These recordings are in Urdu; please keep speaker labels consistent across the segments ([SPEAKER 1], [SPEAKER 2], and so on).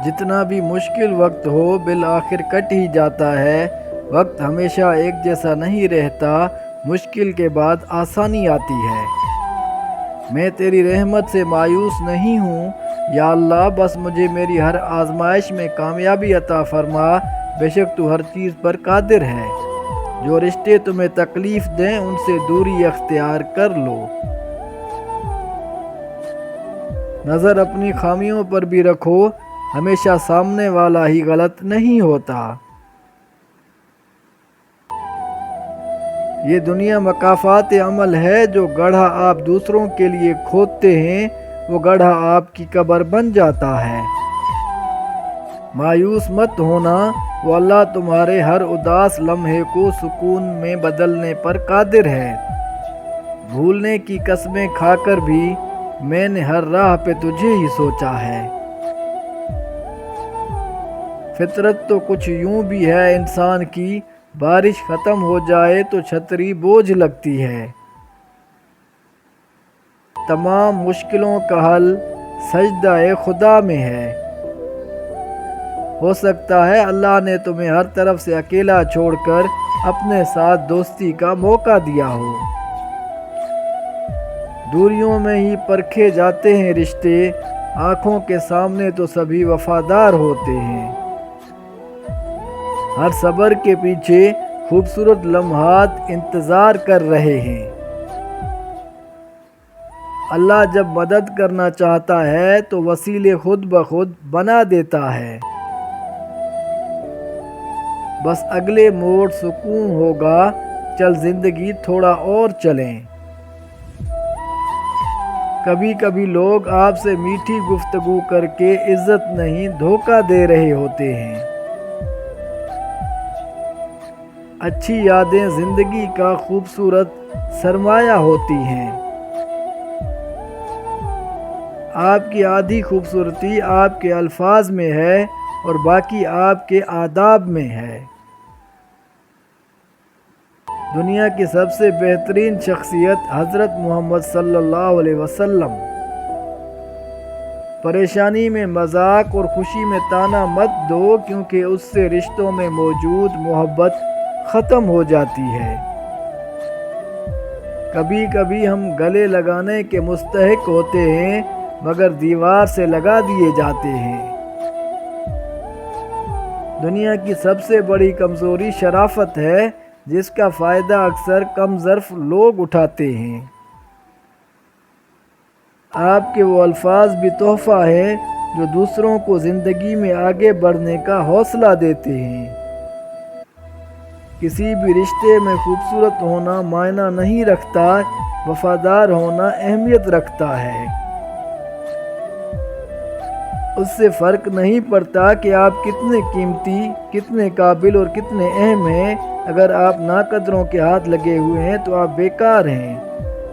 [SPEAKER 1] جتنا بھی مشکل وقت ہو بالآخر کٹ ہی جاتا ہے۔ وقت ہمیشہ ایک جیسا نہیں رہتا، مشکل کے بعد آسانی آتی ہے۔ میں تیری رحمت سے مایوس نہیں ہوں، یا اللہ بس مجھے میری ہر آزمائش میں کامیابی عطا فرما، بے شک تو ہر چیز پر قادر ہے۔ جو رشتے تمہیں تکلیف دیں ان سے دوری اختیار کر لو۔ نظر اپنی خامیوں پر بھی رکھو، ہمیشہ سامنے والا ہی غلط نہیں ہوتا۔ یہ دنیا مکافات عمل ہے، جو گڑھا آپ دوسروں کے لیے کھودتے ہیں وہ گڑھا آپ کی قبر بن جاتا ہے۔ مایوس مت ہونا، وہ اللہ تمہارے ہر اداس لمحے کو سکون میں بدلنے پر قادر ہے۔ بھولنے کی قسمیں کھا کر بھی میں نے ہر راہ پہ تجھے ہی سوچا ہے۔ فطرت تو کچھ یوں بھی ہے انسان کی، بارش ختم ہو جائے تو چھتری بوجھ لگتی ہے۔ تمام مشکلوں کا حل سجدہ خدا میں ہے۔ ہو سکتا ہے اللہ نے تمہیں ہر طرف سے اکیلا چھوڑ کر اپنے ساتھ دوستی کا موقع دیا ہو۔ دوریوں میں ہی پرکھے جاتے ہیں رشتے، آنکھوں کے سامنے تو سبھی وفادار ہوتے ہیں۔ ہر صبر کے پیچھے خوبصورت لمحات انتظار کر رہے ہیں۔ اللہ جب مدد کرنا چاہتا ہے تو وسیلے خود بخود بنا دیتا ہے۔ بس اگلے موڑ سکون ہوگا، چل زندگی تھوڑا اور چلیں۔ کبھی کبھی لوگ آپ سے میٹھی گفتگو کر کے عزت نہیں دھوکہ دے رہے ہوتے ہیں۔ اچھی یادیں زندگی کا خوبصورت سرمایہ ہوتی ہیں۔ آپ کی آدھی خوبصورتی آپ کے الفاظ میں ہے اور باقی آپ کے آداب میں ہے۔ دنیا کی سب سے بہترین شخصیت حضرت محمد صلی اللہ علیہ وسلم۔ پریشانی میں مذاق اور خوشی میں طعنہ مت دو، کیونکہ اس سے رشتوں میں موجود محبت ختم ہو جاتی ہے۔ کبھی کبھی ہم گلے لگانے کے مستحق ہوتے ہیں، مگر دیوار سے لگا دیے جاتے ہیں۔ دنیا کی سب سے بڑی کمزوری شرافت ہے، جس کا فائدہ اکثر کم ظرف لوگ اٹھاتے ہیں۔ آپ کے وہ الفاظ بھی تحفہ ہیں جو دوسروں کو زندگی میں آگے بڑھنے کا حوصلہ دیتے ہیں۔ کسی بھی رشتے میں خوبصورت ہونا معنی نہیں رکھتا، وفادار ہونا اہمیت رکھتا ہے۔ اس سے فرق نہیں پڑتا کہ آپ کتنے قیمتی، کتنے قابل اور کتنے اہم ہیں، اگر آپ ناقدروں کے ہاتھ لگے ہوئے ہیں تو آپ بیکار ہیں۔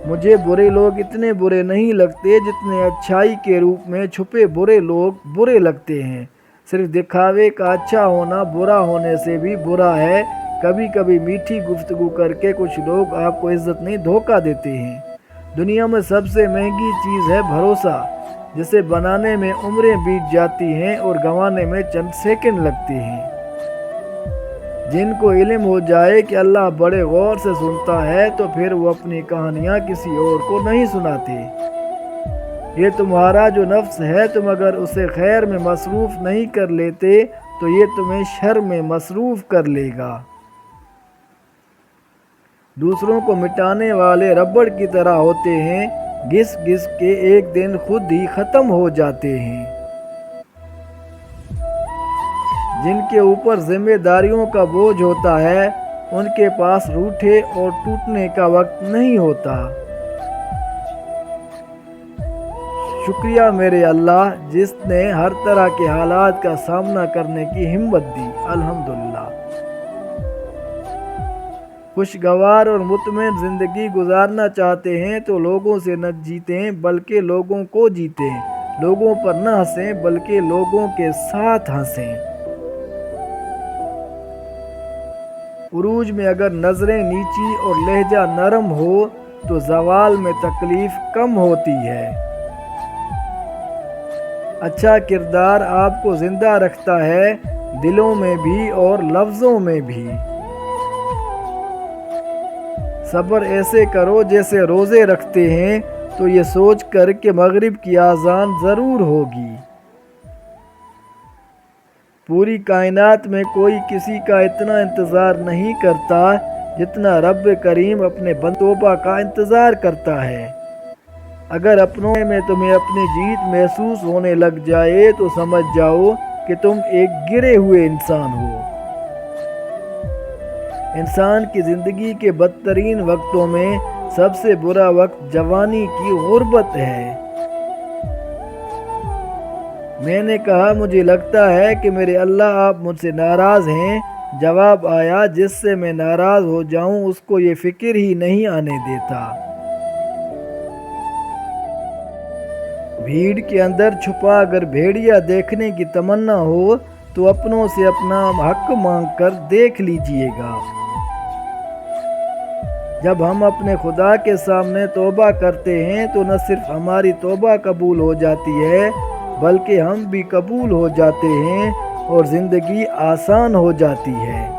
[SPEAKER 1] مجھے برے لوگ اتنے برے نہیں لگتے جتنے اچھائی کے روپ میں چھپے برے لوگ برے لگتے ہیں۔ صرف دکھاوے کا اچھا ہونا برا ہونے سے بھی برا ہے۔ کبھی کبھی میٹھی گفتگو کر کے کچھ لوگ آپ کو عزت نہیں دھوکہ دیتے ہیں۔ دنیا میں سب سے مہنگی چیز ہے بھروسہ، جسے بنانے میں عمریں بیت جاتی ہیں اور گنوانے میں چند سیکنڈ لگتے ہیں۔ جن کو علم ہو جائے کہ اللہ بڑے غور سے سنتا ہے تو پھر وہ اپنی کہانیاں کسی اور کو نہیں سناتے۔ یہ تمہارا جو نفس ہے، تم اگر اسے خیر میں مصروف نہیں کر لیتے تو یہ تمہیں شر میں مصروف کر لے گا۔ دوسروں کو مٹانے والے ربڑ کی طرح ہوتے ہیں، گھس گھس کے ایک دن خود ہی ختم ہو جاتے ہیں۔ جن کے اوپر ذمہ داریوں کا بوجھ ہوتا ہے، ان کے پاس روٹھے اور ٹوٹنے کا وقت نہیں ہوتا۔ شکریہ میرے اللہ، جس نے ہر طرح کے حالات کا سامنا کرنے کی ہمت دی۔ الحمدللہ۔ خوشگوار اور مطمئن زندگی گزارنا چاہتے ہیں تو لوگوں سے نہ جیتیں بلکہ لوگوں کو جیتیں، لوگوں پر نہ ہنسیں بلکہ لوگوں کے ساتھ ہنسیں۔ عروج میں اگر نظریں نیچی اور لہجہ نرم ہو تو زوال میں تکلیف کم ہوتی ہے۔ اچھا کردار آپ کو زندہ رکھتا ہے، دلوں میں بھی اور لفظوں میں بھی۔ صبر ایسے کرو جیسے روزے رکھتے ہیں، تو یہ سوچ کر کہ مغرب کی اذان ضرور ہوگی۔ پوری کائنات میں کوئی کسی کا اتنا انتظار نہیں کرتا جتنا رب کریم اپنے توبہ کا انتظار کرتا ہے۔ اگر اپنوں میں تمہیں اپنی جیت محسوس ہونے لگ جائے تو سمجھ جاؤ کہ تم ایک گرے ہوئے انسان ہو۔ انسان کی زندگی کے بدترین وقتوں میں سب سے برا وقت جوانی کی غربت ہے۔ میں نے کہا مجھے لگتا ہے کہ میرے اللہ آپ مجھ سے ناراض ہیں۔ جواب آیا جس سے میں ناراض ہو جاؤں اس کو یہ فکر ہی نہیں آنے دیتا۔ بھیڑ کے اندر چھپا اگر بھیڑیا دیکھنے کی تمنا ہو تو اپنوں سے اپنا حق مانگ کر دیکھ لیجئے گا۔ جب ہم اپنے خدا کے سامنے توبہ کرتے ہیں تو نہ صرف ہماری توبہ قبول ہو جاتی ہے بلکہ ہم بھی قبول ہو جاتے ہیں اور زندگی آسان ہو جاتی ہے۔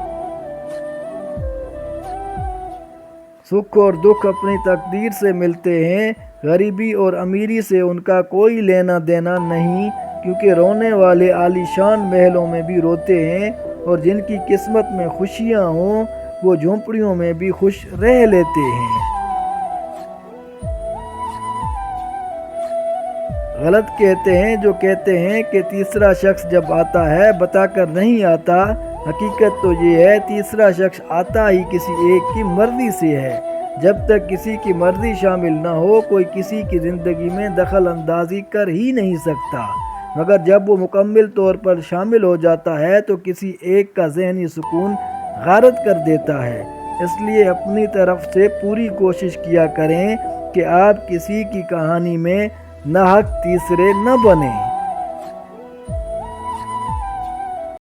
[SPEAKER 1] سکھ اور دکھ اپنی تقدیر سے ملتے ہیں، غریبی اور امیری سے ان کا کوئی لینا دینا نہیں، کیونکہ رونے والے عالی شان محلوں میں بھی روتے ہیں اور جن کی قسمت میں خوشیاں ہوں وہ جھونپڑیوں میں بھی خوش رہ لیتے ہیں۔ غلط کہتے ہیں جو کہتے ہیں کہ تیسرا شخص جب آتا ہے بتا کر نہیں آتا۔ حقیقت تو یہ ہے تیسرا شخص آتا ہی کسی ایک کی مرضی سے ہے۔ جب تک کسی کی مرضی شامل نہ ہو کوئی کسی کی زندگی میں دخل اندازی کر ہی نہیں سکتا، مگر جب وہ مکمل طور پر شامل ہو جاتا ہے تو کسی ایک کا ذہنی سکون غارت کر دیتا ہے۔ اس لیے اپنی طرف سے پوری کوشش کیا کریں کہ آپ کسی کی کہانی میں ناحق تیسرے نہ بنیں۔